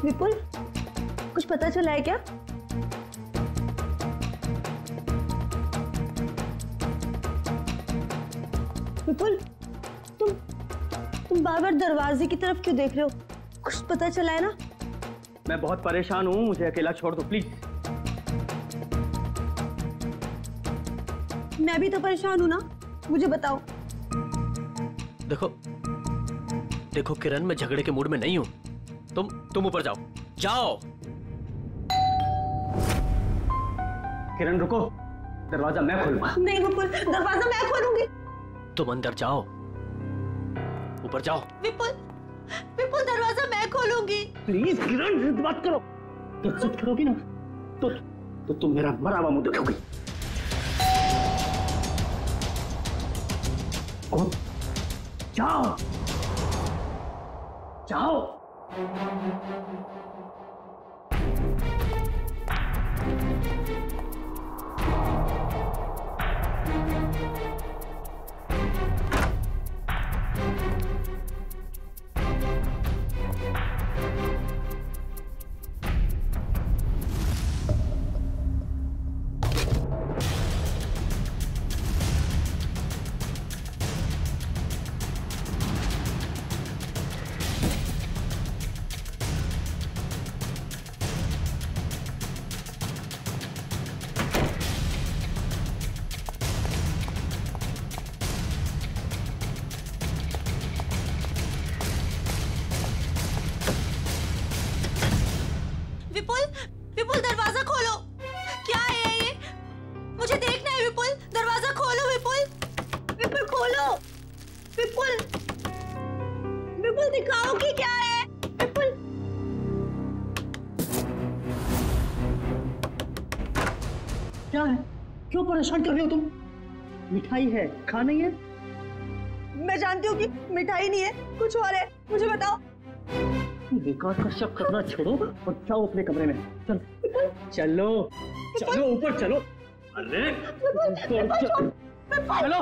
विपुल, कुछ पता चला है क्या? विपुल, तुम बार बार दरवाजे की तरफ क्यों देख रहे हो? कुछ पता चला है ना? मैं बहुत परेशान हूँ, मुझे अकेला छोड़ दो प्लीज। मैं भी तो परेशान हूँ ना, मुझे बताओ। देखो किरण, मैं झगड़े के मूड में नहीं हूँ। तुम ऊपर जाओ। जाओ। किरण रुको, दरवाजा मैं खोलूंगा। नहीं विपुल, दरवाजा मैं खोलूंगी। तुम अंदर जाओ, ऊपर जाओ। विपुल, दरवाजा मैं खोलूंगी। प्लीज किरण, जिद मत करो। तो जिद करोगी ना तो तुम मेरा मरा हुआ मुंह देखोगी। जाओ जाओ। विपुल, दरवाजा खोलो। क्या है ये? मुझे देखना है। विपुल, दरवाजा खोलो। विपुल खोलो। विपुल दिखाओ कि क्या है। विपुल, क्या है? क्यों परेशान कर रही हो तुम? मिठाई है, खा नहीं है? मैं जानती हूँ कि मिठाई नहीं है, कुछ और है। मुझे बताओ। बेकार का शक करना छोड़ो और जाओ अपने कमरे में। चलो ऊपर चलो। अरे चलो।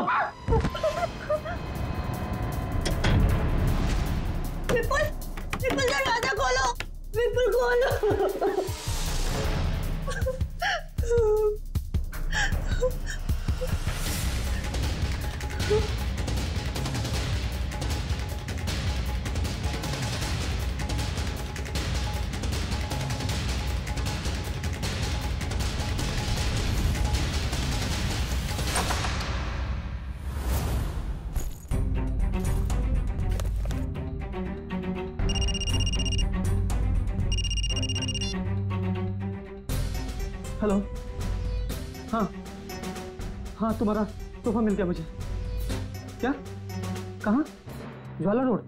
विपुल, दरवाजा खोलो। विपुल खोलो। हेलो। हाँ तुम्हारा सोफा मिल गया मुझे। क्या? कहाँ? ज्वाला रोड।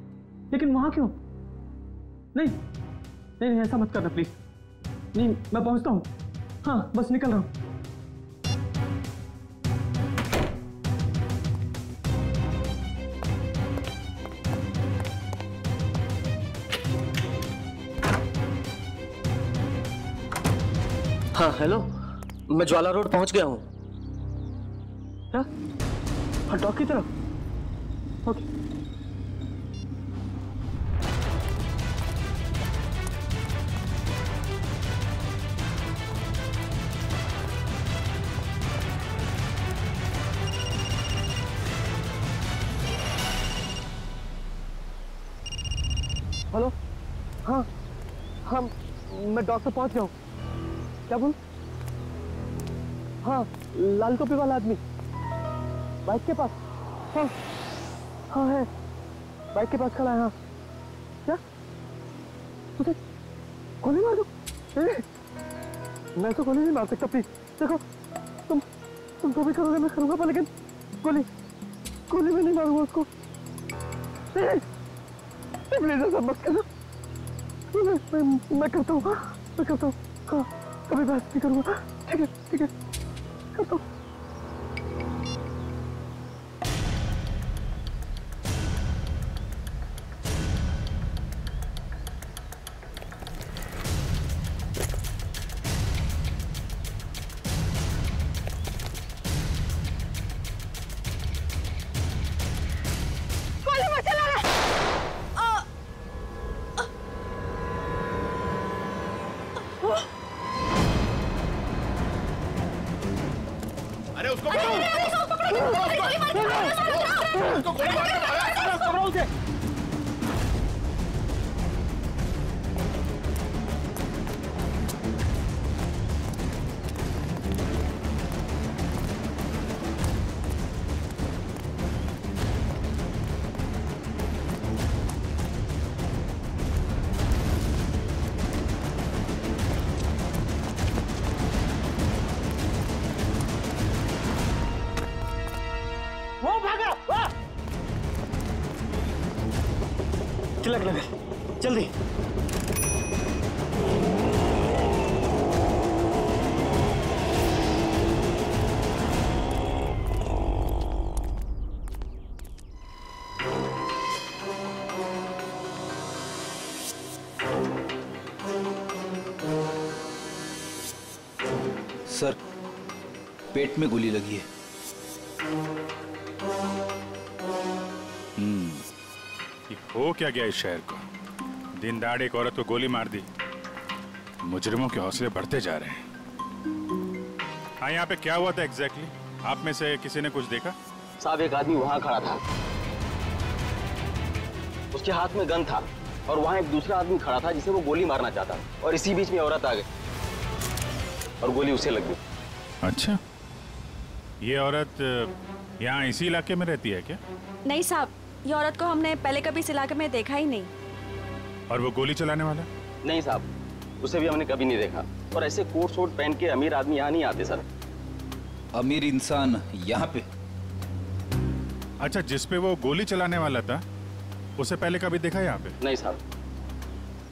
लेकिन वहां क्यों? नहीं ऐसा मत करना प्लीज। नहीं, मैं पहुंचता हूँ। हाँ बस निकल रहा हूँ। हाँ हेलो, मैं ज्वाला रोड पहुंच गया हूँ। क्या? हाँ डॉक की तरफ। ओके। हेलो। हाँ मैं डॉक से पहुंच गया हूँ। क्या बोल? हाँ लाल टोपी वाला आदमी बाइक के पास। हाँ है, बाइक के पास खड़ा है। हाँ क्या? उसे गोली मार दो? मैं तो गोली नहीं मार सकता प्लीज। देखो तुम जो भी करोगे मैं करूंगा, पर लेकिन गोली में नहीं मारूंगा उसको। प्लीज ऐसा मत करना। मैं करता हूँ। हाँ कभी बात नहीं करूंगा। ठीक है करता हूँ। पकड़ो उसे। वो भागा, वाह! लग जल्दी। सर, पेट में गोली लगी है। हो क्या गया इस शहर को? दिन दहाड़े एक औरत को गोली मार दी। मुजरिमों के हौसले बढ़ते जा रहे हैं। हाँ, यहाँ पे क्या हुआ था एग्जैक्टली? आप में से किसी ने कुछ देखा? साहब, एक आदमी वहां खड़ा था, उसके हाथ में गन था और वहां एक दूसरा आदमी खड़ा था जिसे वो गोली मारना चाहता और इसी बीच में औरत आ गई और गोली उसे लग गई। अच्छा, ये औरत यहाँ इसी इलाके में रहती है क्या? नहीं साहब, ये औरत को हमने पहले कभी इस इलाके में देखा ही नहीं। और वो गोली चलाने वाला? नहीं साहब, उसे भी हमने कभी नहीं देखा। और ऐसे कोट शोट पहन के अमीर आदमी यहाँ नहीं आते सर। अमीर इंसान यहाँ पे? अच्छा, जिस पे वो गोली चलाने वाला था उसे पहले कभी देखा यहाँ पे? नहीं साहब।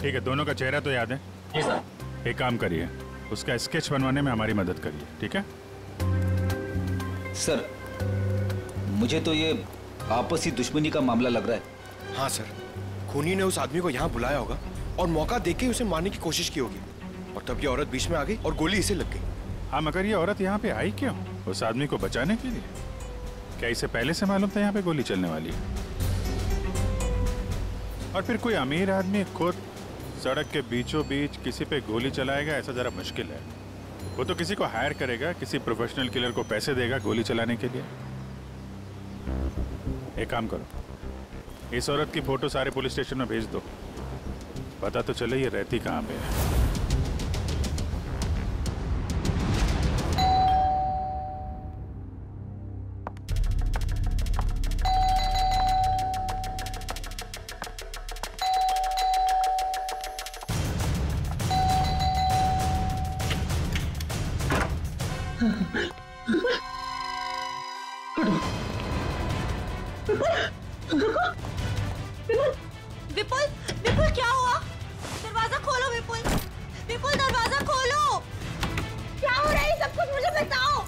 ठीक है, दोनों का चेहरा तो याद है? जी सर। एक काम करिए, उसका स्केच बनवाने में हमारी मदद करिए, ठीक है? सर, मुझे तो ये आपसी दुश्मनी का मामला लग रहा है। हाँ सर, खूनी ने उस आदमी को यहाँ बुलाया होगा और मौका देके उसे मारने की कोशिश की होगी और तब ये औरत बीच में आ गई और गोली इसे लग गई। हाँ, मगर ये औरत यहाँ पे आई क्यों? उस आदमी को बचाने के लिए? क्या इसे पहले से मालूम था यहाँ पे गोली चलने वाली है? और फिर कोई अमीर आदमी खुद सड़क के बीचों बीच किसी पे गोली चलाएगा, ऐसा जरा मुश्किल है। वो तो किसी को हायर करेगा, किसी प्रोफेशनल किलर को पैसे देगा गोली चलाने के लिए। एक काम करो, इस औरत की फोटो सारे पुलिस स्टेशन में भेज दो, पता तो चले ये रहती कहाँ पे है। विपुल, विपुल क्या हुआ? दरवाजा खोलो विपुल, विपुल दरवाजा खोलो। क्या हो रहा है सब कुछ मुझे बताओ।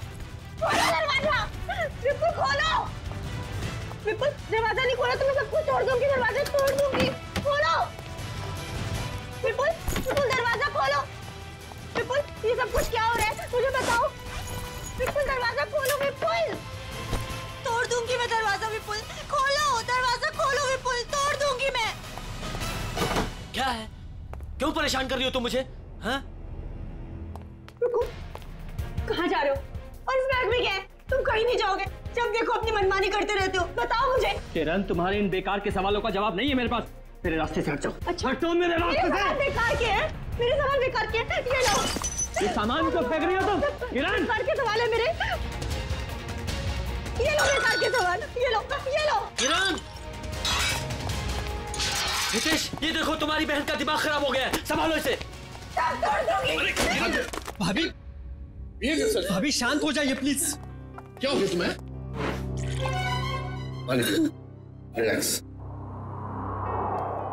खोलो दरवाजा, विपुल खोलो। विपुल, दरवाजा नहीं खोला तो मैं सब कुछ तोड़ दूंगी, दरवाजा तोड़ दूंगी। खोलो विपुल, विपुल दरवाजा खोलो। विपुल, ये सब कुछ क्या हो रहा है मुझे बताओ। विपुल दरवाजा खोलो, विपुल। तोड़ दूंगी मैं दरवाजा, विपुल खोलो दरवाजा, खोलो विपुल, तोड़ दूंगी मैं। क्या है? क्यों परेशान कर रही हो तुम मुझे? हाँ? रुको, कहाँ जा रहे हो? और इस बैग में क्या है? तुम कहीं नहीं जाओगे, जब देखो अपनी मनमानी करते रहते हो। बताओ मुझे। किरण, तुम्हारे इन बेकार के सवालों का जवाब नहीं है मेरे पास। मेरे रास्ते से हट जाओ। अच्छा, हटो मेरे रास्ते से। सवाल बेकार के हैं, मेरे सवाल बेकार के हैं। ये लो, ये सामान को फेंक रही हो तुम? किरण, बेकार के सवाल है मेरे। ये लो बेकार के सवाल, ये लो, ये लो। किरण! हितेश, ये देखो तुम्हारी बहन का दिमाग खराब हो गया है, संभालो इसे। भाभी, भाभी शांत हो जाइए प्लीज। क्या हो गया तुम्हें? रिलैक्स।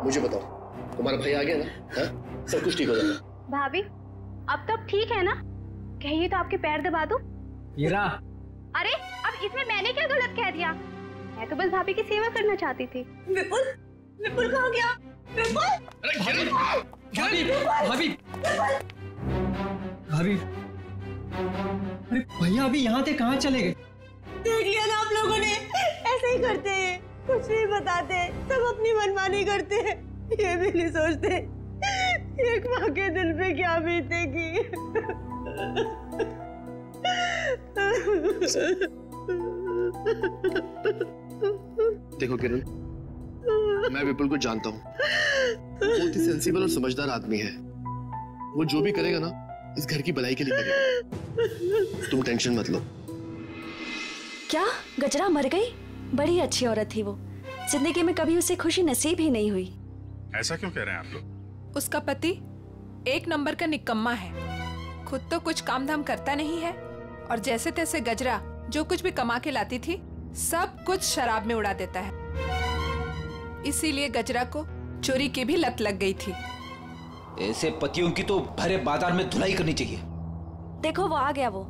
मुझे बताओ, तुम्हारा भाई आ गया ना? हाँ? सब कुछ ठीक हो जाएगा। भाभी, अब तक ठीक है ना? कहिए तो आपके पैर दबा दूं? हीरा, अरे, अब इसमें मैंने क्या गलत कह दिया? मैं तो बस भाभी की सेवा करना चाहती थी। विपुल, विपुल कहाँ गया? विपुल! भाभी, भाभी, भाभी, भाभी, अरे भैया अभी यहाँ थे, कहाँ चले गए? देख लिया ना आप लोगों ने, ऐसे ही करते हैं, कुछ नहीं बताते, सब अपनी मनमानी करते हैं, ये भी नहीं सोचते एक माँ के दिल पे क्या बीतेगी। देखो किरण, मैं विपुल को जानता हूँ, बहुत ही सेंसिबल और समझदार आदमी है। वो जो भी करेगा ना इस घर की भलाई के लिए करेगा। तुम टेंशन मत लो। क्या गजरा मर गई? बड़ी अच्छी औरत थी वो, जिंदगी में कभी उसे खुशी नसीब ही नहीं हुई। ऐसा क्यों कह रहे हैं आप लोग? उसका पति एक नंबर का निकम्मा है, खुद तो कुछ काम धाम करता नहीं है और जैसे तैसे गजरा जो कुछ भी कमा के लाती थी सब कुछ शराब में उड़ा देता है। इसीलिए गजरा को चोरी की भी लत लग गई थी। ऐसे पतियों की तो भरे बाजार में धुलाई करनी चाहिए। देखो वो आ गया। वो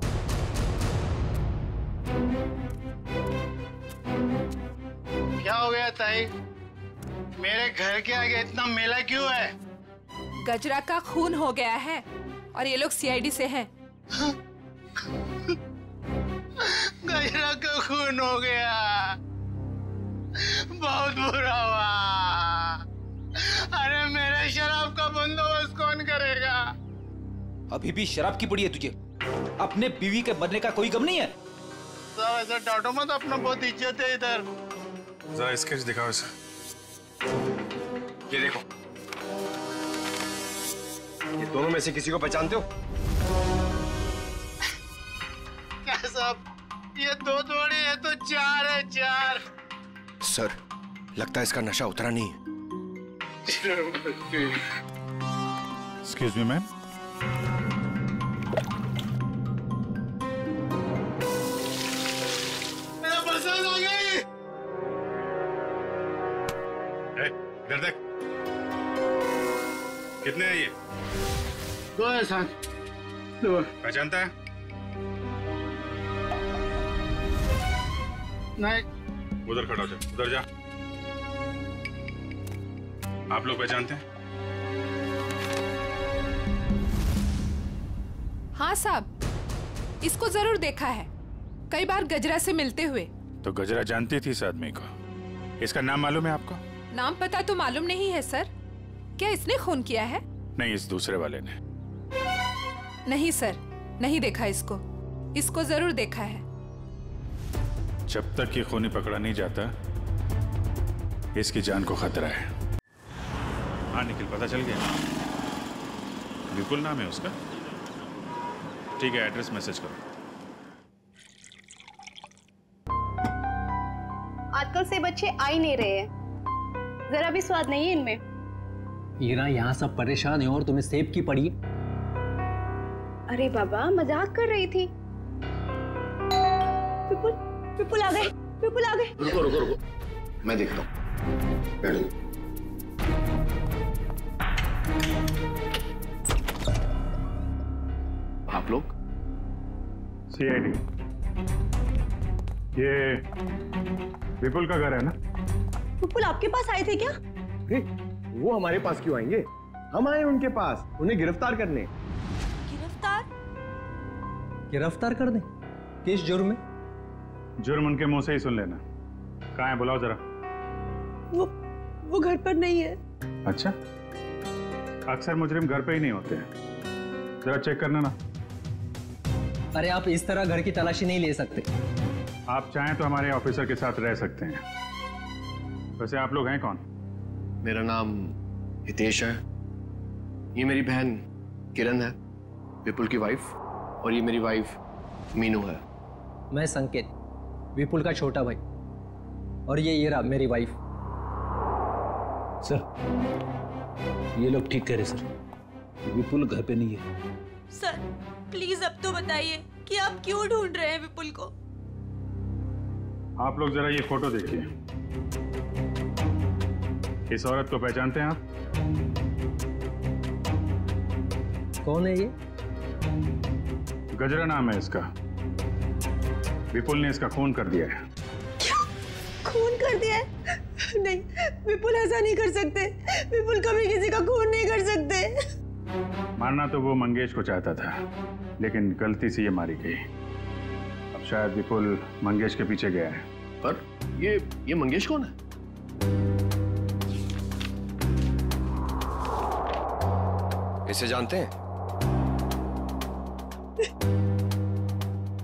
क्या हो गया ताई? मेरे घर के आगे इतना मेला क्यों है? गजरा का खून हो गया है और ये लोग सीआईडी से हैं। गजरा का खून हो गया, बहुत बुरा हुआ। अरे मेरे शराब का बंदोबस्त कौन करेगा? अभी भी शराब की पड़ी है तुझे? अपने बीवी के मरने का कोई गम नहीं है? सब ऐसा डांटो मत, अपना बहुत इज्जत है इधर। जरा स्केच दिखाओ इसे। ये देखो, ये दोनों में से किसी को पहचानते हो? क्या साहब, ये दो थोड़ी है तो चार है, चार। सर, लगता है इसका नशा उतरा नहीं है। Excuse me ma'am. मेरा पसंद आ गई। इधर देख, कितने हैं ये? दो है सर, दो। पहचानता है? नहीं। उधर खड़ा हो जा, उधर जा। आप लोग पहचानते हैं? हाँ साहब, इसको जरूर देखा है, कई बार गजरा से मिलते हुए। तो गजरा जानती थी इस आदमी को? इसका नाम मालूम है आपको? नाम पता तो मालूम नहीं है सर। क्या इसने खून किया है? नहीं, इस दूसरे वाले ने। नहीं सर, नहीं देखा इसको। इसको जरूर देखा है। जब तक ये खूनी पकड़ा नहीं जाता इसकी जान को खतरा है। हाँ निखिल, पता चल गया? विपुल नाम है उसका? ठीक है, एड्रेस मैसेज करो। आजकल से बच्चे आ ही नहीं रहे हैं, जरा भी स्वाद नहीं है इनमें। हीरा, यहाँ सब परेशान है और तुम्हें सेब की पड़ी। अरे बाबा, मजाक कर रही थी। विपुल, विपुल आ गए, विपुल आ गए। रुको रुको रुको, मैं देखता हूँ। आप लोग? सीआईडी। ये विपुल का घर है ना? विपुल आपके पास आए थे क्या? वो हमारे पास क्यों आएंगे? हम आए उनके पास, उन्हें गिरफ्तार करने। गिरफ्तार? गिरफ्तार कर दें? किस जुर्म में? जुर्म उनके मुंह से ही सुन लेना। कहाँ है, बुलाओ जरा। वो घर पर नहीं है। अच्छा, अक्सर मुजरिम घर पे ही नहीं होते हैं, जरा चेक करना ना। अरे आप इस तरह घर की तलाशी नहीं ले सकते। आप चाहें तो हमारे ऑफिसर के साथ रह सकते हैं। वैसे आप लोग हैं कौन? मेरा नाम हितेश है, ये मेरी बहन किरण है, विपुल की वाइफ, और ये मेरी वाइफ मीनू है। मैं संकेत, विपुल का छोटा भाई, और ये हीरा मेरी वाइफ। सर, ये लोग ठीक कह रहे सर, विपुल घर पे नहीं है। सर प्लीज अब तो बताइए कि आप क्यों ढूंढ रहे हैं विपुल को? आप लोग जरा ये फोटो देखिए। इस औरत को पहचानते हैं आप? कौन है ये? गजरा नाम है इसका। विपुल ने इसका खून कर दिया है। क्या? खून कर दिया है? नहीं, विपुल ऐसा नहीं कर सकते। विपुल कभी किसी का खून नहीं कर सकते। मारना तो वो मंगेश को चाहता था, लेकिन गलती से ये मारी गई। अब शायद विपुल मंगेश के पीछे गया है। पर ये मंगेश कौन है? इसे जानते हैं?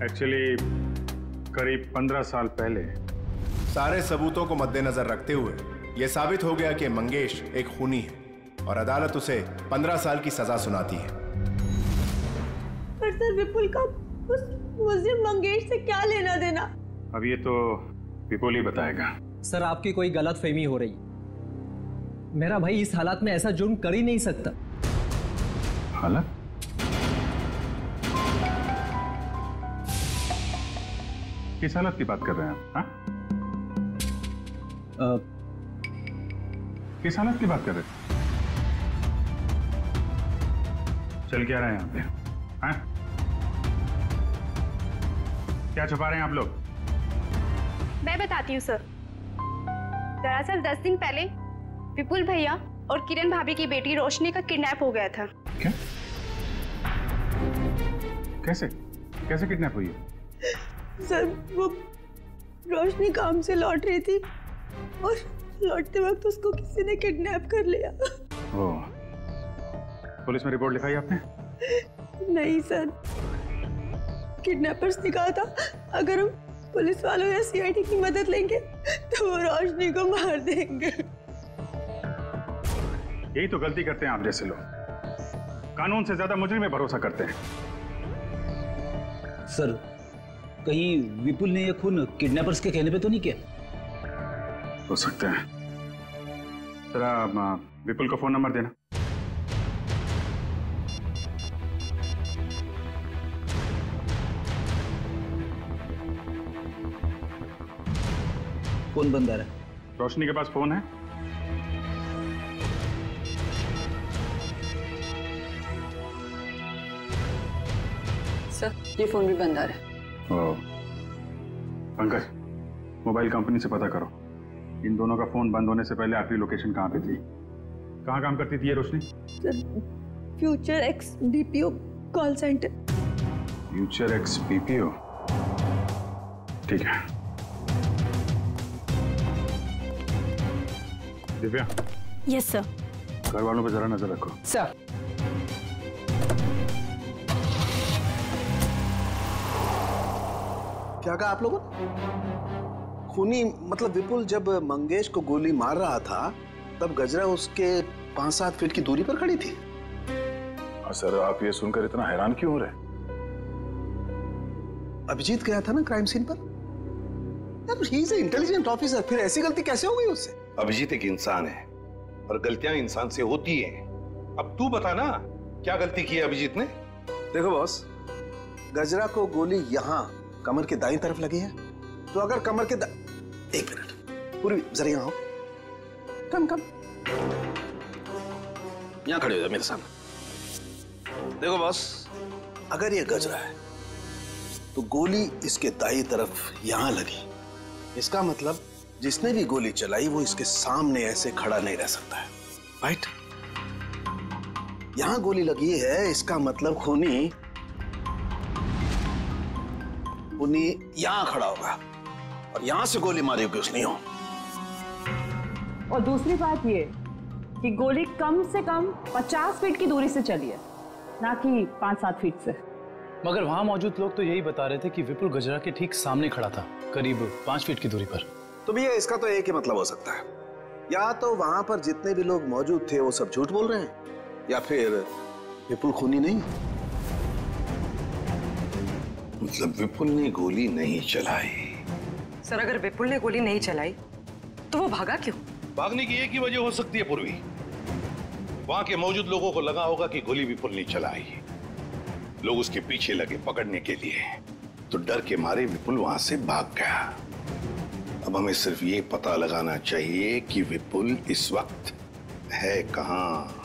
एक्चुअली करीब 15 साल पहले। सारे सबूतों को मद्देनजर रखते हुए यह साबित हो गया कि मंगेश एक खूनी है और अदालत उसे 15 साल की सजा सुनाती है। पर सर विपुल का उस मुझे मंगेश से क्या लेना देना? अब ये तो विपुल ही बताएगा। सर आपकी कोई गलतफहमी हो रही। मेरा भाई इस हालात में ऐसा जुर्म कर ही नहीं सकता। हालत? किस हालत की बात कर रहे हैं आप? किस हालत की बात कर रहे हैं? चल क्या रहे हैं यहाँ पे? हाँ? क्या छुपा रहे हैं आप लोग? मैं बताती हूँ सर। दरअसल 10 दिन पहले विपुल भैया और किरण भाभी की बेटी रोशनी का किडनैप हो गया था। क्या? कैसे? कैसे किडनैप हुई है? सर वो रोशनी काम से लौट रही थी और लौटते वक्त उसको किसी ने किडनैप कर लिया। ओह, पुलिस में रिपोर्ट लिखाई आपने? नहीं सर, किडनैपर्स ने कहा था अगर हम पुलिस वालों या सीआईडी की मदद लेंगे तो वो रोशनी को मार देंगे। यही तो गलती करते हैं आप जैसे लोग, कानून से ज्यादा मुजरिम में भरोसा करते हैं। सर कहीं विपुल ने यह खून किडनैपर्स के कहने पे तो नहीं किया? हो सकता है। जरा विपुल का फोन नंबर देना। फोन बंद आ रहा है। रोशनी के पास फोन है? सर ये फोन भी बंद आ रहा है। पंकज, मोबाइल कंपनी से पता करो इन दोनों का फोन बंद होने से पहले आखिरी लोकेशन कहाँ पे थी। कहाँ काम करती थी ये Roshni? Future X BPO call centre. Future X BPO, ठीक है। दिव्या। Yes sir. घर वालों पर जरा नजर रखो। सर। क्या कहा आप लोगों ने? खूनी मतलब विपुल जब मंगेश को गोली मार रहा था तब गजरा उसके 5-7 फीट की दूरी पर खड़ी थी। सर आप ये सुनकर इतना हैरान क्यों हो रहे? अभिजीत गया था ना क्राइम सीन पर। यार ही इज इंटेलिजेंट ऑफिसर, फिर ऐसी गलती कैसे हो गई उससे? अभिजीत एक इंसान है और गलतियां इंसान से होती हैं। अब तू बता ना क्या गलती की है अभिजीत ने? देखो बॉस, गजरा को गोली यहाँ कमर के दाईं तरफ लगी है, तो अगर कमर के एक मिनट पूरी जरा यहाँ आओ। कम यहाँ खड़े हो जाओ मेरे सामने। देखो बॉस, अगर ये गजरा है तो गोली इसके दाईं तरफ यहां लगी, इसका मतलब जिसने भी गोली चलाई वो इसके सामने ऐसे खड़ा नहीं रह सकता है, राइट? यहां गोली लगी है, इसका मतलब खूनी यहां खड़ा होगा और यहां से गोली मारी होगी उसने। और दूसरी बात ये कि गोली कम से कम 50 फीट की दूरी से चली है, ना कि 5-7 फीट से। मगर वहां मौजूद लोग तो यही बता रहे थे कि विपुल गजरा के ठीक सामने खड़ा था, करीब 5 फीट की दूरी पर। तो भैया इसका तो एक ही मतलब हो सकता है, या तो वहां पर जितने भी लोग मौजूद थे वो सब झूठ बोल रहे हैं, या फिर विपुल खूनी नहीं। मतलब विपुल ने गोली नहीं चलाई? सर अगर विपुल ने गोली नहीं चलाई तो वो भागा क्यों? भागने की एक ही वजह हो सकती है पूर्वी, वहां के मौजूद लोगों को लगा होगा कि गोली विपुल ने चलाई, लोग उसके पीछे लगे पकड़ने के लिए, तो डर के मारे विपुल वहां से भाग गया। अब हमें सिर्फ ये पता लगाना चाहिए कि विपुल इस वक्त है कहां।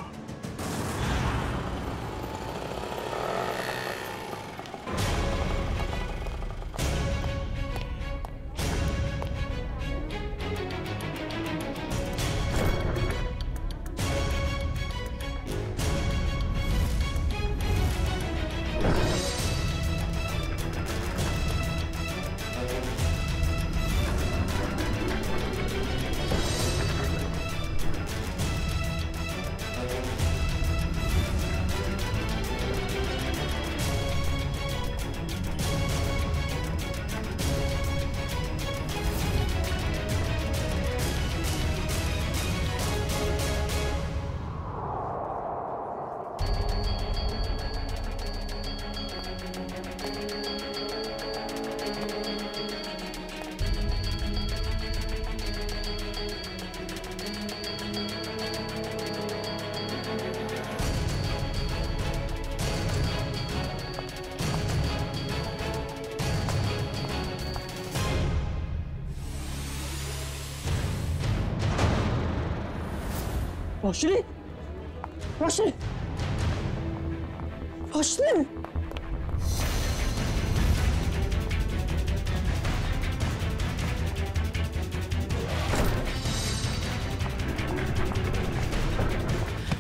रोशनी, रोशनी, रोशनी।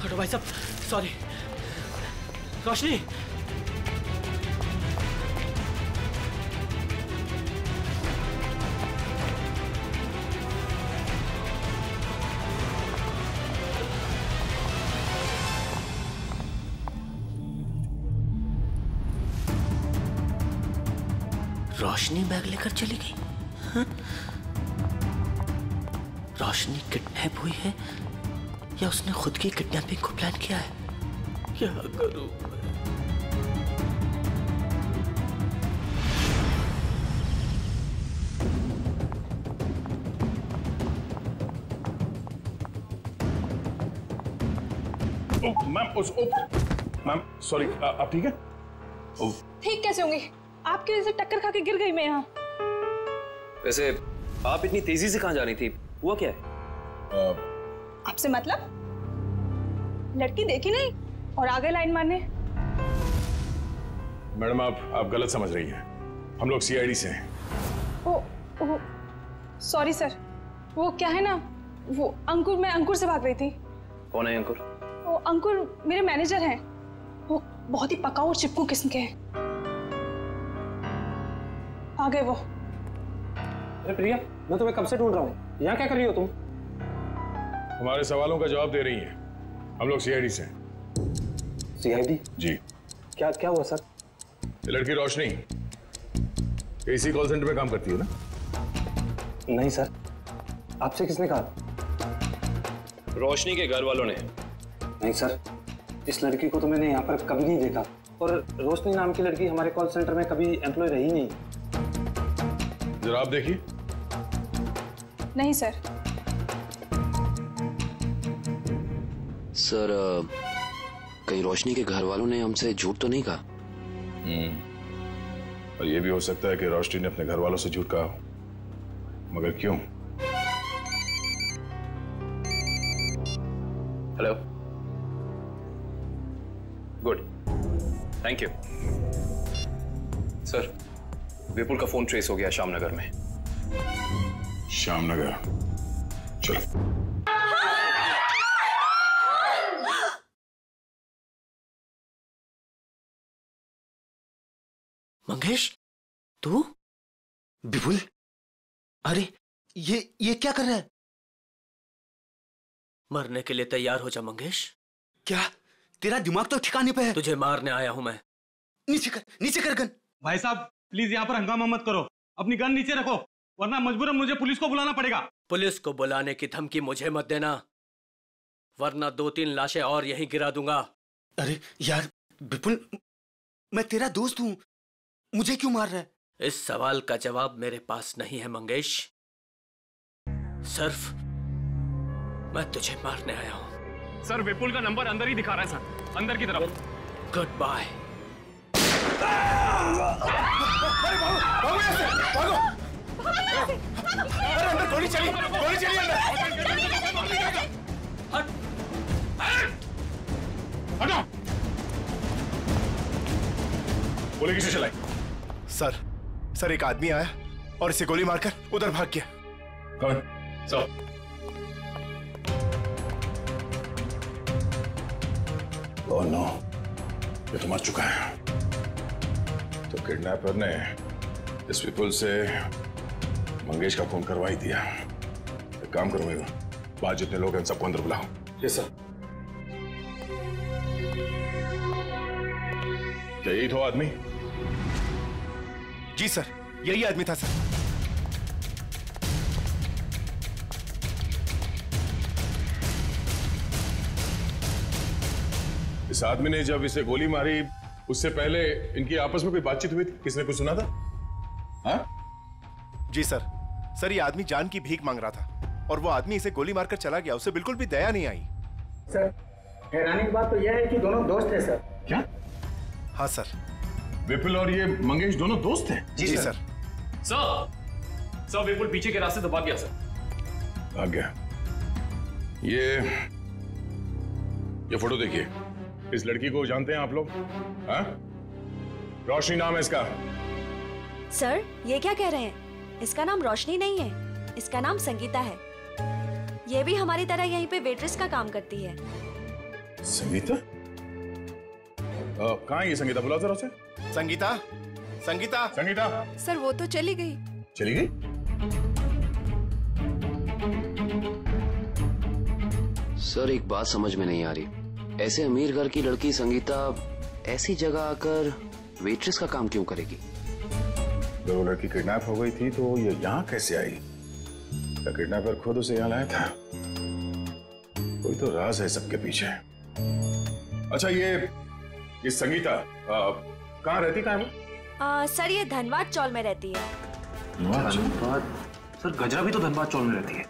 हटो भाई साहब, सॉरी। रोशनी, रोशनी बैग लेकर चली गई। हाँ? रोशनी किडनैप हुई है या उसने खुद की किडनैपिंग को प्लान किया है? क्या करूं? मैम सॉरी, आप ठीक है? ठीक कैसे होंगी? आपकी वजह से टक्कर खा के गिर गई मैं यहाँ। वैसे आप इतनी तेजी से कहाँ जा रही थी? हुआ क्या है? आपसे मतलब? लड़की देखी नहीं और आगे लाइन मारने। मैडम आप गलत समझ रही हैं। हम लोग सीआईडी से हैं। ओ सॉरी सर, वो क्या है ना, वो अंकुर, मैं अंकुर से भाग रही थी। कौन है अंकुर? वो अंकुर मेरे मैनेजर हैं। वो बहुत ही पकाऊ और चिपकू किस्म के हैं। आ गए वो। अरे प्रिया, मैं तुम्हें कब से ढूंढ रहा हूँ। यहाँ क्या कर रही हो तुम? हमारे सवालों का जवाब दे रही हैं। हम लोग सीआईडी से हैं। सीआईडी? जी। क्या हुआ सर? ये लड़की रोशनी इसी कॉल सेंटर में काम करती है ना? नहीं सर, आपसे किसने कहा? रोशनी के घर वालों ने। नहीं सर, इस लड़की को तो मैंने यहाँ पर कभी नहीं देखा, और रोशनी नाम की लड़की हमारे कॉल सेंटर में कभी एम्प्लॉय रही नहीं। जरा आप देखिए। नहीं सर। सर, कहीं रोशनी के घर वालों ने हमसे झूठ तो नहीं कहा? और ये भी हो सकता है कि रोशनी ने अपने घर वालों से झूठ कहा, मगर क्यों? Hello, good, thank you. Sir, Vipul का फोन ट्रेस हो गया श्यामनगर में। श्यामनगर? चलो। मंगेश, तू? विपुल, अरे ये क्या कर रहा है? मरने के लिए तैयार हो जा मंगेश। क्या तेरा दिमाग तो ठिकाने पे है? तुझे मारने आया हूं मैं। नीचे कर गन। भाई साहब प्लीज यहाँ पर हंगामा मत करो, अपनी गन नीचे रखो, वरना मजबूरन मुझे पुलिस को बुलाना पड़ेगा। पुलिस को बुलाने की धमकी मुझे मत देना, वरना 2-3 लाशें और यहीं गिरा दूंगा। अरे यार विपुल, मैं तेरा दोस्त हूं, मुझे क्यों मार रहा है? इस सवाल का जवाब मेरे पास नहीं है मंगेश। सिर्फ मैं तुझे मारने आया हूं। सर, विपुल का नंबर अंदर ही दिखा रहा है सर, अंदर की तरफ। Goodbye. अंदर गोली चली अंदर। हटो। गोली किसे चलाई? सर एक आदमी आया और इसे गोली मारकर उधर भाग गया। कौन? सर, ओह नो, ये तो मर चुका है। तो किडनैपर ने इस विपुल से मंगेश का फोन करवा ही दिया। एक काम करो, बाहर जितने लोग हैं सबको अंदर बुलाओ। Yes sir. क्या यही था आदमी? जी सर, यही आदमी था सर। इस आदमी ने जब इसे गोली मारी, उससे पहले इनकी आपस में कोई बातचीत हुई थी? किसने कुछ सुना था? हाँ? जी सर, ये आदमी जान की भीख मांग रहा था और वो आदमी इसे गोली मारकर चला गया। उसे बिल्कुल भी दया नहीं आई। सर, हैरानी की बात तो यह है कि दोनों दोस्त हैं सर। क्या? हाँ सर। विपुल और ये मंगेश दोनों दोस्त हैं? जी सर। सर, विपुल पीछे के रास्ते दबा गया सर। आ गया। ये ये फोटो देखिए। इस लड़की को जानते हैं आप लोग? हाँ? रोशनी नाम है इसका। सर, ये क्या कह रहे हैं? इसका नाम रोशनी नहीं है, इसका नाम संगीता है। ये भी हमारी तरह यहीं पे वेट्रेस का काम करती है। संगीता? कहाँ है ये संगीता? बुलाओ जरा उसे। संगीता, संगीता, संगीता। सर वो तो चली गई। चली गई? सर एक बात समझ में नहीं आ रही, ऐसे अमीर घर की लड़की संगीता ऐसी जगह आकर वेट्रेस का काम क्यों करेगी? जब वो लड़की किडनैप हो गई थी तो ये यहाँ कैसे आई? क्या किडनैपर खुद उसे यहाँ लाया था? कोई तो राज है सबके पीछे। अच्छा ये संगीता कहाँ रहती? कहाँ है वो? सर ये धनबाद चौल में रहती है। धनबाद? सर गजरा भी तो धनबाद चौल में रहती है।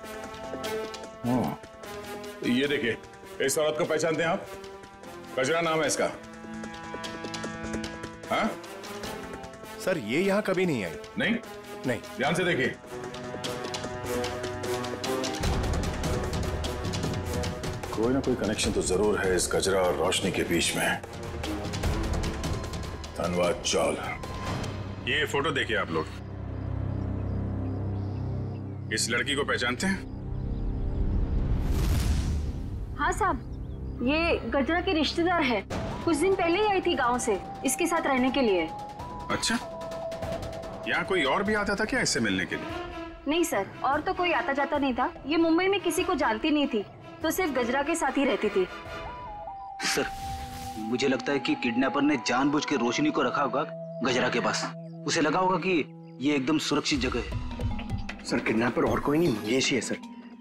हाँ, ये देखिए, इस औरत को पहचानते हैं आप? गजरा नाम है इसका। हाँ? सर ये यहाँ कभी नहीं आई। नहीं? नहीं। ध्यान से देखिए। कोई ना कोई कनेक्शन तो जरूर है इस गजरा और रोशनी के बीच में। धनबाद चौल। ये फोटो देखिए आप लोग। इस लड़की को पहचानते हैं? हाँ साहब, ये गजरा की रिश्तेदार है। कुछ दिन पहले ही आई थी गांव से इसके साथ रहने के लिए। अच्छा, यहाँ कोई और भी आता था क्या इससे मिलने के लिए? नहीं सर, और तो कोई आता जाता नहीं था। ये मुंबई में किसी को जानती नहीं थी, तो सिर्फ गजरा के साथ ही रहती थी। सर मुझे लगता है कि किडनैपर ने जानबूझ के रोशनी को रखा होगा गजरा के पास। उसे लगा होगा कि ये एकदम सुरक्षित जगह है। सर किडनैपर और कोई नहीं, मंगेश ही है सर।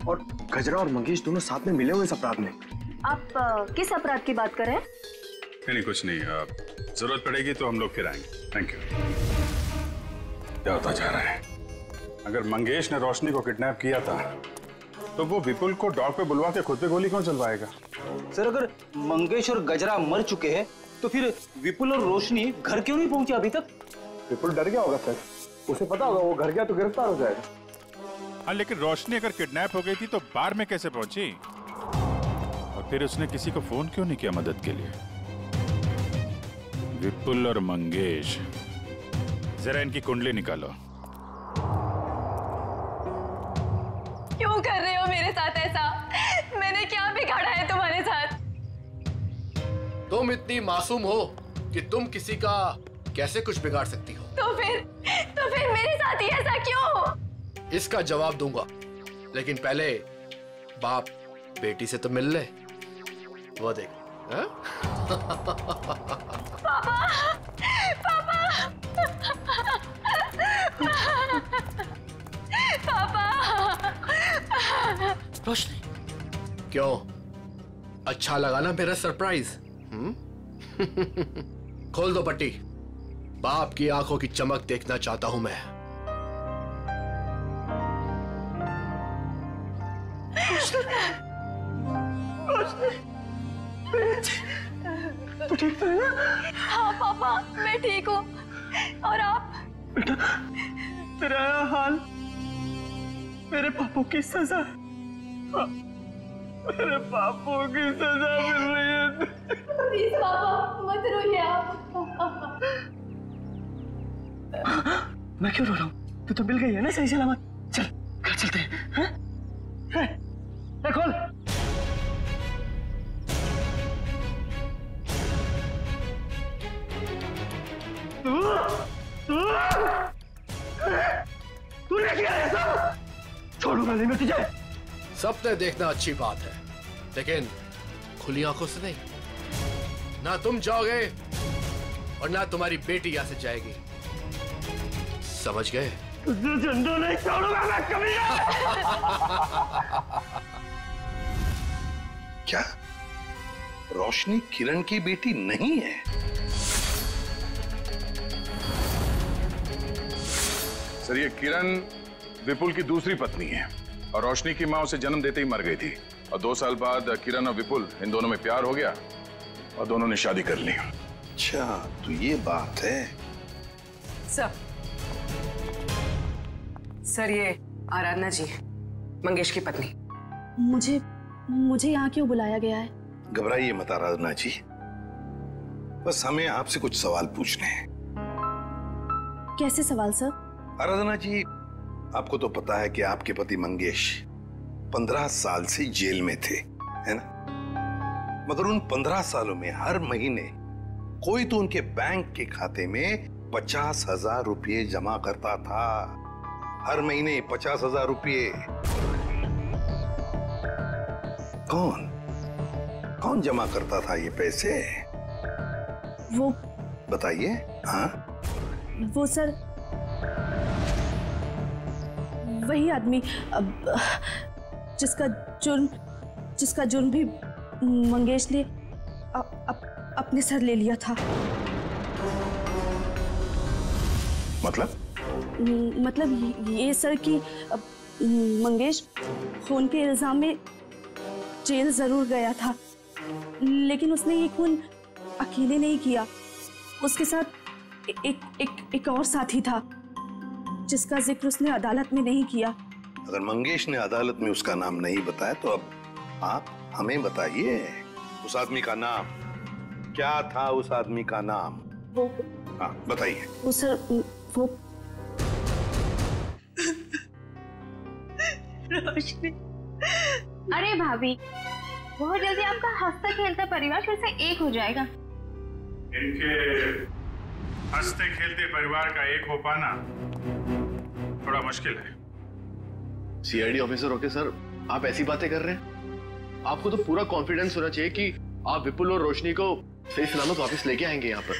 और गजरा और मंगेश दोनों साथ में मिले हुए इस अपराध में। आप किस अपराध की बात कर रहे हैं? नहीं कुछ नहीं, जरूरत पड़ेगी तो हम लोग फिर आएंगे। Thank you. क्या होता जा रहा है? अगर मंगेश ने रोशनी को किडनैप किया था तो वो विपुल को डॉग पे बुलवा के खुद पे गोली कौन चलवाएगा? सर अगर मंगेश और गजरा मर चुके हैं तो फिर विपुल और रोशनी घर क्यों नहीं पहुंचे अभी तक? विपुल डर गया होगा सर, उसे पता होगा वो घर गया तो गिरफ्तार हो जाएगा। हाँ लेकिन रोशनी अगर किडनैप हो गई थी तो बार में कैसे पहुंची? और फिर उसने किसी को फोन क्यों नहीं किया मदद के लिए? विपुल और मंगेश, जरा इनकी कुंडली निकालो। क्यों कर रहे हो मेरे साथ ऐसा? मैंने क्या बिगाड़ा है तुम्हारे साथ? तुम इतनी मासूम हो कि तुम किसी का कैसे कुछ बिगाड़ सकती हो? तो फिर मेरे साथ ही ऐसा क्यों? इसका जवाब दूंगा, लेकिन पहले बाप बेटी से तो मिल ले। वो देख। पापा, पापा, पापा। रोशनी, क्यों अच्छा लगा ना मेरा सरप्राइज? खोल दो पट्टी। बाप की आंखों की चमक देखना चाहता हूं मैं। तू ठीक तो है ना? हाँ पापा, मैं ठीक हूँ। और आप? बेटा, तेरा हाल मेरे पापों की सजा। मेरे पापों की सजा मिल रही है। प्लीज पापा मत रोइए आप। मैं क्यों रो रहा हूँ? तू तो मिल गई है ना सही सलामत। चल घर चलते हैं। खोल। तूने किया है सब? छोड़ूंगा नहीं मैं तुझे। सपने देखना अच्छी बात है, लेकिन खुली आंखों से नहीं। ना तुम जाओगे और ना तुम्हारी बेटी यहां से जाएगी, समझ गए? तुझे जिंदा नहीं छोड़ूंगा मैं कभी। क्या रोशनी किरण की बेटी नहीं है? सर ये किरण विपुल की दूसरी पत्नी है और रोशनी की मां उसे जन्म देते ही मर गई थी। और 2 साल बाद किरण और विपुल इन दोनों में प्यार हो गया और दोनों ने शादी कर ली। अच्छा तो ये बात है। सर ये आराधना जी, मंगेश की पत्नी। मुझे यहाँ क्यों बुलाया गया है? घबराइए मत आराधना जी, बस हमें आपसे कुछ सवाल पूछने हैं। कैसे सवाल सर? आराधना जी, आपको तो पता है कि आपके पति मंगेश 15 साल से जेल में थे, है ना? मगर उन 15 सालों में हर महीने कोई तो उनके बैंक के खाते में 50,000 रुपये जमा करता था। हर महीने 50,000 रुपये। कौन जमा करता था ये पैसे? वो बताइए। हाँ, वो सर वही आदमी जिसका जुर्म भी मंगेश ने अपने सर ले लिया था। मतलब ये सर कि मंगेश खून के इल्जाम में जेल जरूर गया था, लेकिन उसने ये खून अकेले नहीं किया। उसके साथ एक और साथी था जिसका जिक्र उसने अदालत में नहीं किया। अगर मंगेश ने अदालत में उसका नाम नहीं बताया तो अब आप हमें बताइए, उस आदमी का नाम क्या था? उस आदमी का नाम वो, हाँ बताइए। वो सर वो रोशनी। अरे भाभी, बहुत जल्दी आपका हंसता खेलता परिवार फिर से एक हो जाएगा। इनके हंसते खेलते परिवार का एक हो पाना थोड़ा मुश्किल है। सीआईडी ऑफिसर होके सर आप ऐसी बातें कर रहे हैं? आपको तो पूरा कॉन्फिडेंस होना चाहिए कि आप विपुल और रोशनी को सही सलामत वापस लेके आएंगे यहाँ पर।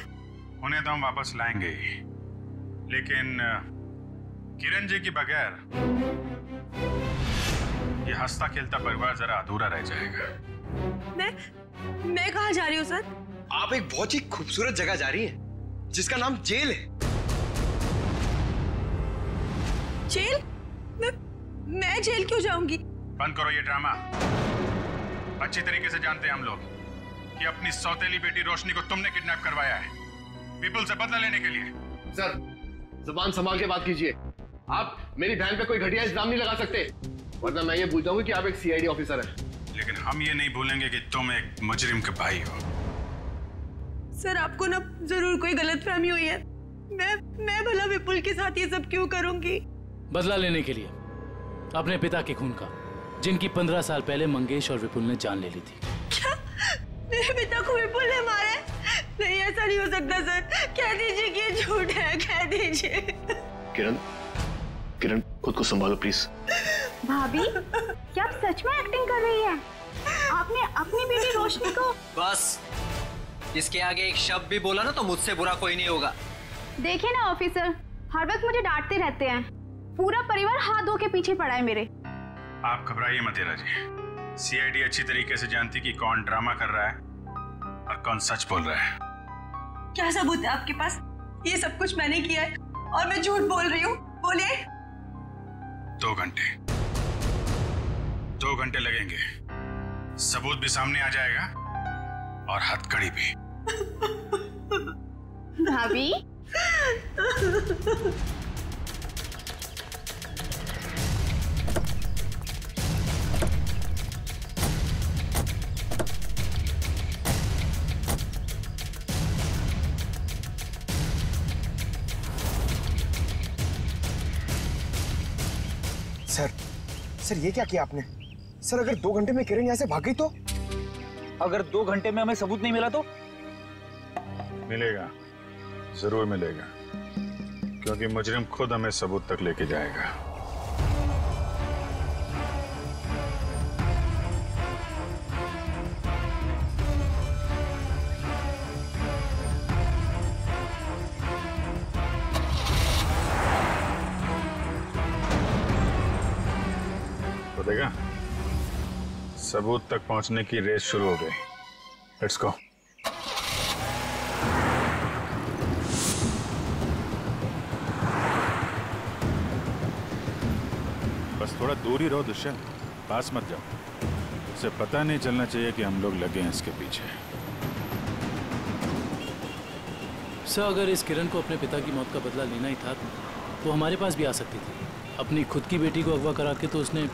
उन्हें तो हम वापस लाएंगे ही, लेकिन किरण जी के बगैर ये हंसता खेलता परिवार जरा अधूरा रह जाएगा। मैं कहाँ जा रही हूँ सर? आप एक बहुत ही खूबसूरत जगह जा रही हैं, जिसका नाम जेल है। जेल? मैं जेल क्यों जाऊंगी? बंद करो ये ड्रामा। अच्छी तरीके से जानते हैं हम लोग कि अपनी सौतेली बेटी रोशनी को तुमने किडनैप करवाया है, विपुल से बदला लेने के लिए। सर जुबान संभाल के बात कीजिए। आप मेरी बहन पे कोई घटिया इल्जाम नहीं लगा सकते, वरना मैं ये भूल जाऊंगा कि आप एक सीआईडी ऑफिसर हैं। लेकिन हम ये नहीं भूलेंगे कि तुम एक मुजरिम के भाई हो। सर आपको ना जरूर कोई गलतफहमी हुई है। मैं भला विपुल के साथ ये सब क्यों करूंगी? बदला लेने के लिए अपने पिता के खून का, जिनकी 15 साल पहले मंगेश और विपुल ने जान ले ली थी। क्या मेरे पिता को विपुल ने मारा है? नहीं, ऐसा नहीं हो सकता सर। कह दीजिए कि ये झूठ है, कह दीजिए। किरण खुद को संभालो प्लीज। भाभी, क्या आप सच में एक्टिंग कर रही हैं? आपने अपनी बेटी रोशनी को। बस इसके आगे एक शब्द भी बोला ना तो मुझसे बुरा कोई नहीं होगा। देखिए ना ऑफिसर, हर वक्त मुझे डांटते रहते हैं। पूरा परिवार हाथ धो के पीछे पड़ा है मेरे। आप घबराइए मत तेरा जी। सीआईडी अच्छी तरीके से जानती कि कौन ड्रामा कर रहा है और कौन सच बोल रहा है। क्या सबूत है आपके पास? ये सब कुछ मैंने किया है और मैं झूठ बोल रही हूँ? बोलिए। 2 घंटे लगेंगे, सबूत भी सामने आ जाएगा और हथकड़ी भी। भाभी सर ये क्या किया आपने? सर अगर 2 घंटे में किरण यहाँ से भाग गई तो? अगर 2 घंटे में हमें सबूत नहीं मिला तो? मिलेगा, जरूर मिलेगा, क्योंकि मुजरिम खुद हमें सबूत तक लेके जाएगा। तो देखा, सबूत तक पहुंचने की रेस शुरू हो गई। Let's go. बस थोड़ा दूर ही रहो दुष्यंत, पास मत जाओ। उसे पता नहीं चलना चाहिए कि हम लोग लगे हैं इसके पीछे। सर अगर इस किरण को अपने पिता की मौत का बदला लेना ही था तो हमारे पास भी आ सकती थी। अपनी खुद की बेटी को अगवा करा के तो उसने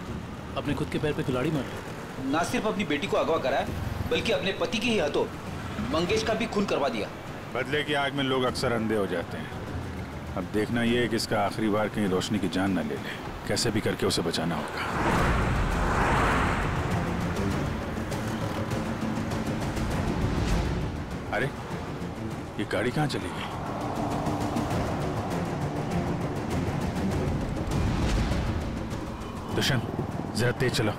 अपने खुद के पैर पे कुल्हाड़ी मार ली। ना सिर्फ अपनी बेटी को अगवा करा है, बल्कि अपने पति के ही हाथों मंगेश का भी खून करवा दिया। बदले की आग में लोग अक्सर अंधे हो जाते हैं। अब देखना यह है कि इसका आखिरी बार कहीं रोशनी की जान न ले ले। कैसे भी करके उसे बचाना होगा। अरे ये गाड़ी कहाँ चली गई? दुष्यंत जरा तेज चलो।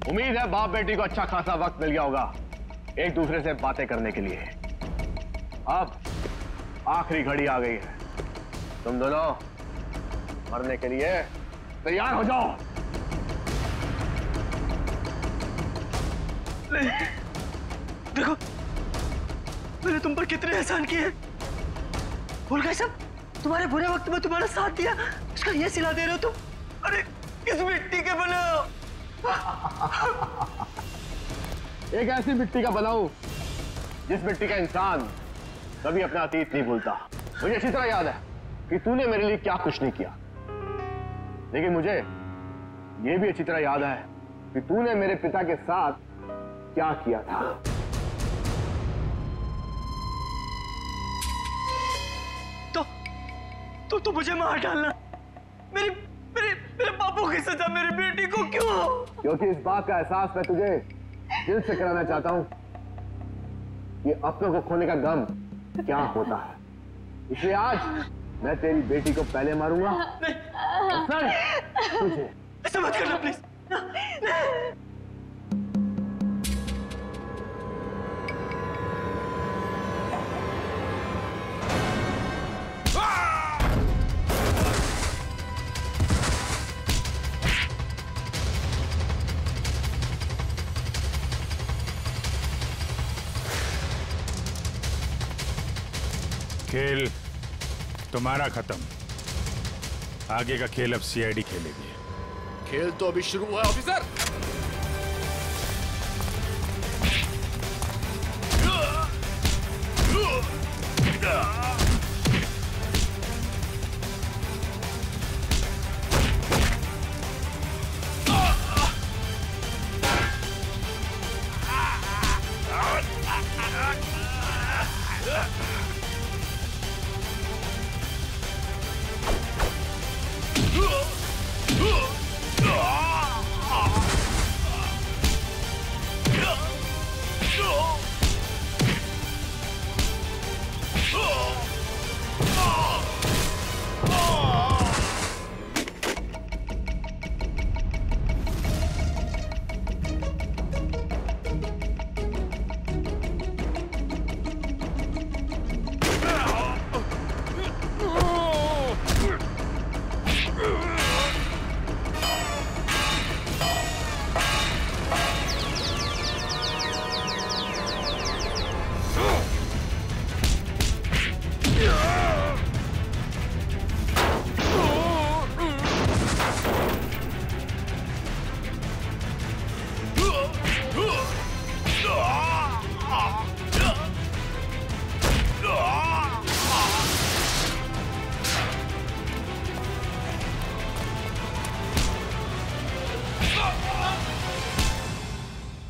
उम्मीद है बाप बेटी को अच्छा खासा वक्त मिल गया होगा एक दूसरे से बातें करने के लिए। अब आखिरी घड़ी आ गई है, तुम दोनों मरने के लिए तैयार हो जाओ। देखो मैंने तुम पर कितने एहसान किए। भूल गए सब? तुम्हारे बुरे वक्त में तुम्हारा साथ दिया, उसका ये सिला दे रहे हो तुम। अरे किस मिट्टी के बने हो? एक ऐसी मिट्टी का बनाऊं जिस मिट्टी का इंसान कभी अपना अतीत नहीं भूलता। मुझे अच्छी तरह याद है कि तूने मेरे लिए क्या कुछ नहीं किया, लेकिन मुझे यह भी अच्छी तरह याद है कि तूने मेरे पिता के साथ क्या किया था। तो मुझे मार डालना, मेरे मेरे मेरे पापों की सजा मेरी बेटी को क्यों? क्योंकि इस बात का एहसास मैं तुझे दिल से कराना चाहता हूं कि अपनों को खोने का गम क्या होता है। इसलिए आज मैं तेरी बेटी को पहले मारूंगा और फिर तुझे। ऐसा मत करना प्लीज। खेल तुम्हारा खत्म। आगे का खेल अब सीआईडी खेलेगी। खेल तो अभी शुरू हुआ है ऑफिसर।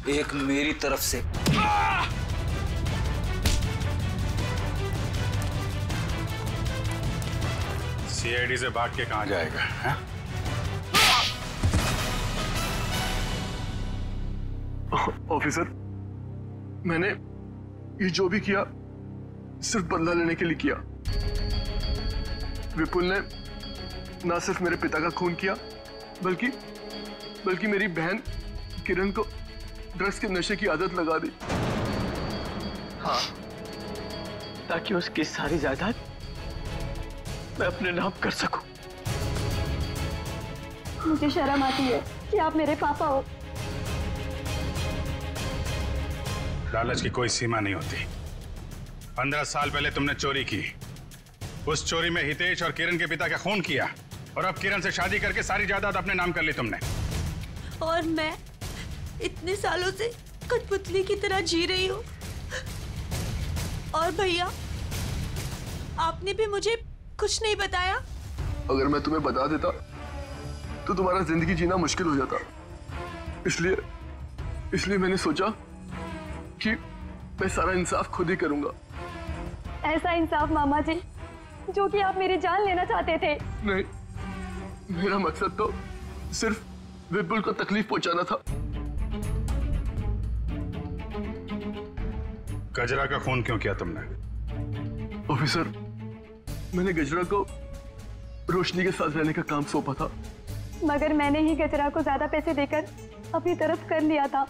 एक मेरी तरफ से सीआईडी से भाग के कहां जाएगा है? ऑफिसर, मैंने ये जो भी किया सिर्फ बदला लेने के लिए किया। विपुल ने ना सिर्फ मेरे पिता का खून किया बल्कि मेरी बहन किरण को ड्रग्स के नशे की आदत लगा दी। हाँ, ताकि उसकी सारी जायदाद मैं अपने नाम कर सकूं। मुझे शर्म आती है कि आप मेरे पापा हो। लालच की कोई सीमा नहीं होती। 15 साल पहले तुमने चोरी की। उस चोरी में हितेश और किरण के पिता का खून किया और अब किरण से शादी करके सारी जायदाद अपने नाम कर ली तुमने। और मैं इतने सालों से कठपुतली की तरह जी रही हूँ और भैया, आपने भी मुझे कुछ नहीं बताया। अगर मैं तुम्हें बता देता तो तुम्हारा जिंदगी जीना मुश्किल हो जाता। इसलिए मैंने सोचा कि मैं सारा इंसाफ खुद ही करूंगा। ऐसा इंसाफ मामा जी जो कि आप मेरी जान लेना चाहते थे। नहीं, मेरा मकसद तो सिर्फ विपुल को तकलीफ पहुंचाना था। गजरा का खून क्यों किया तुमने? ऑफिसर, मैंने गजरा को रोशनी के साथ रहने का काम सौंपा था, मगर मैंने ही गजरा को ज्यादा पैसे देकर अपनी तरफ कर लिया था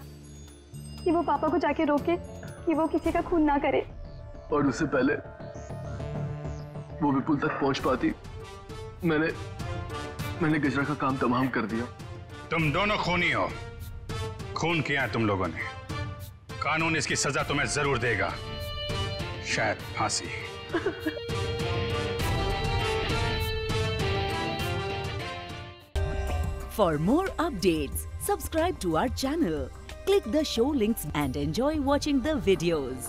कि वो पापा को जाके रोके कि वो किसी का खून ना करे। और उससे पहले वो विपुल तक पहुंच पाती, मैंने गजरा का काम तमाम कर दिया। तुम दोनों खूनी हो, खून किया है तुम लोगों ने। कानून इसकी सजा तुम्हें जरूर देगा, शायद फांसी। For more updates, subscribe to our channel, click the show links and enjoy watching the videos.